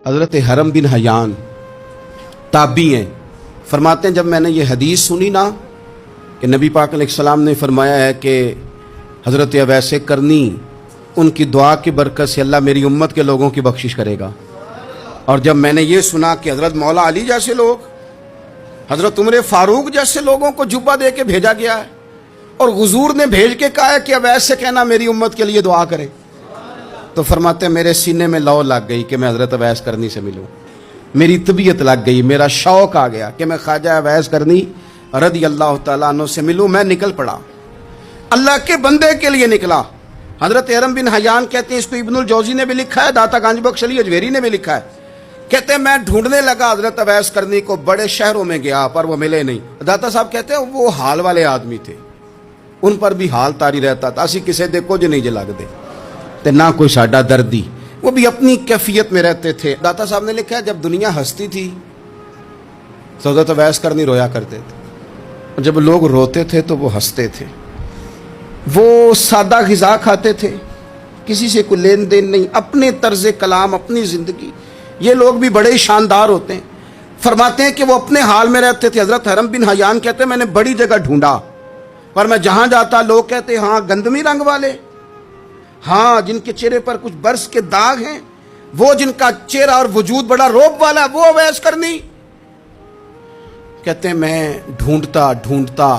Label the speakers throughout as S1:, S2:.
S1: حضرت حرم بن حیان تابعی ہیں، فرماتے ہیں جب میں نے یہ حدیث سنی نا کہ نبی پاک علیہ السلام نے فرمایا ہے کہ حضرت اویس کرنی ان کی دعا کی برکت سے اللہ میری امت کے لوگوں کی بخشش کرے گا، اور جب میں نے یہ سنا کہ حضرت مولا علی جیسے لوگ، حضرت عمر فاروق جیسے لوگوں کو جبہ دے کے بھیجا گیا ہے، اور حضور نے بھیج کے کہا ہے کہ اویس سے کہنا میری امت کے لیے دعا کرے، تو فرماتے ہیں میرے سینے میں لو لگ گئی کہ میں حضرت اویس کرنی سے ملوں، میری طبیعت لگ گئی، میرا شوق آ گیا کہ میں خواجہ اویس کرنی رضی اللہ تعالیٰ عنہ سے ملوں۔ میں نکل پڑا، اللہ کے بندے کے لیے نکلا۔ حضرت حرم بن حیان کہتے ہیں، اس کو ابن الجوزی نے بھی لکھا ہے، داتا گنج بخش علی اجویری نے بھی لکھا ہے، کہتے ہیں میں ڈھونڈنے لگا حضرت اویس کرنی کو، بڑے شہروں میں گیا پر وہ ملے نہیں۔ داتا صاحب کہتے ہیں وہ حال والے آدمی تھے، ان پر بھی حال تاری رہتا تھا، اسی کسے دے کچھ نہیں جلگ دے تے نہ کوئی ساڈا دردی، وہ بھی اپنی کیفیت میں رہتے تھے۔ داتا صاحب نے لکھا ہے جب دنیا ہستی تھی تو حضرت اویس کرنی رویا کرتے تھے، اور جب لوگ روتے تھے تو وہ ہنستے تھے۔ وہ سادہ غذا کھاتے تھے، کسی سے کوئی لین دین نہیں، اپنے طرز کلام، اپنی زندگی۔ یہ لوگ بھی بڑے شاندار ہوتے ہیں، فرماتے ہیں کہ وہ اپنے حال میں رہتے تھے۔ حضرت حرم بن حیان کہتے ہیں میں نے بڑی جگہ ڈھونڈا، پر میں جہاں جاتا لوگ کہتے ہاں گندمی رنگ والے، ہاں جن کے چہرے پر کچھ برس کے داغ ہیں، وہ جن کا چہرہ اور وجود بڑا روب والا ہے، وہ اویس کرنی۔ کہتے ہیں میں ڈھونڈتا ڈھونڈتا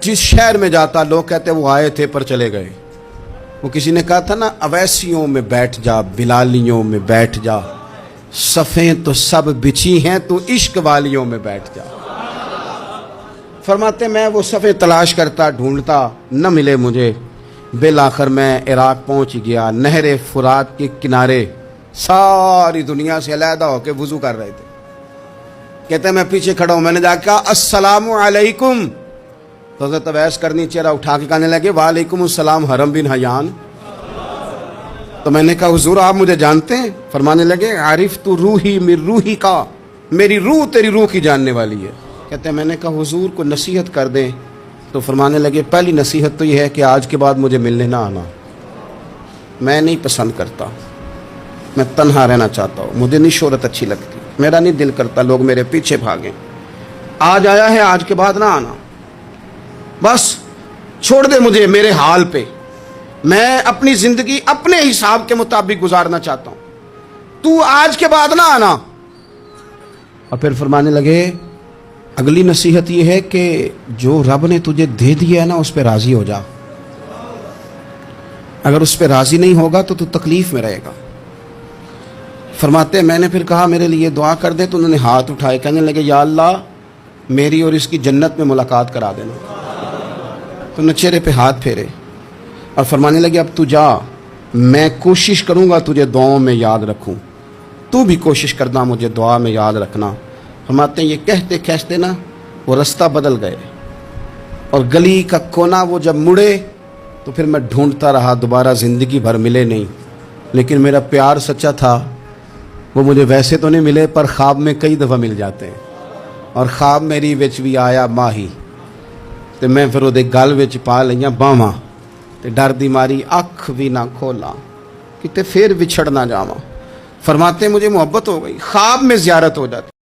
S1: جس شہر میں جاتا لوگ کہتے وہ آئے تھے پر چلے گئے۔ وہ کسی نے کہا تھا نا اویسیوں میں بیٹھ جا، بلالیوں میں بیٹھ جا، صفیں تو سب بچھی ہیں تو عشق والیوں میں بیٹھ جا۔ فرماتے میں وہ صفیں تلاش کرتا ڈھونڈتا، نہ ملے مجھے، بالآخر میں عراق پہنچ گیا۔ نہر فرات کے کنارے ساری دنیا سے علیحدہ ہو کے وضو کر رہے تھے۔ کہتے ہیں میں پیچھے کھڑا ہوں، میں نے جا کے کہا السلام علیکم، تو حضرت اویس کرنی چہرہ اٹھا کے کہنے لگے وعلیکم السلام حرم بن حیان۔ تو میں نے کہا حضور آپ مجھے جانتے ہیں؟ فرمانے لگے عارف تو روحی من روحی کا، میری روح تیری روح کی جاننے والی ہے۔ کہتے ہیں میں نے کہا حضور کو نصیحت کر دیں، تو فرمانے لگے پہلی نصیحت تو یہ ہے کہ آج کے بعد مجھے ملنے نہ آنا، میں نہیں پسند کرتا، میں تنہا رہنا چاہتا ہوں، مجھے نہیں شہرت اچھی لگتی، میرا نہیں دل کرتا لوگ میرے پیچھے بھاگیں، آج آیا ہے آج کے بعد نہ آنا، بس چھوڑ دے مجھے میرے حال پہ، میں اپنی زندگی اپنے حساب کے مطابق گزارنا چاہتا ہوں، تو آج کے بعد نہ آنا۔ اور پھر فرمانے لگے اگلی نصیحت یہ ہے کہ جو رب نے تجھے دے دیا ہے نا اس پہ راضی ہو جا، اگر اس پہ راضی نہیں ہوگا تو تکلیف میں رہے گا۔ فرماتے ہیں میں نے پھر کہا میرے لیے دعا کر دے، تو انہوں نے ہاتھ اٹھائے، کہنے لگے یا اللہ میری اور اس کی جنت میں ملاقات کرا دینا۔ تو نے چہرے پہ ہاتھ پھیرے اور فرمانے لگے اب تو جا، میں کوشش کروں گا تجھے دعاؤں میں یاد رکھوں، تو بھی کوشش کرنا مجھے دعا میں یاد رکھنا۔ فرماتے ہیں یہ کہتے کہتے نا وہ رستہ بدل گئے، اور گلی کا کونا وہ جب مڑے تو پھر میں ڈھونڈتا رہا، دوبارہ زندگی بھر ملے نہیں، لیکن میرا پیار سچا تھا، وہ مجھے ویسے تو نہیں ملے پر خواب میں کئی دفعہ مل جاتے ہیں، اور خواب میری وچ بھی آیا ماہی، تے میں پھر وہ گل وچ پا لئیاں باواں، تے ڈر دی ماری اکھ بھی نہ کھولا کتے پھر بچھڑ نہ جاواں۔ فرماتے ہیں مجھے محبت ہو گئی، خواب میں زیارت ہو جاتی۔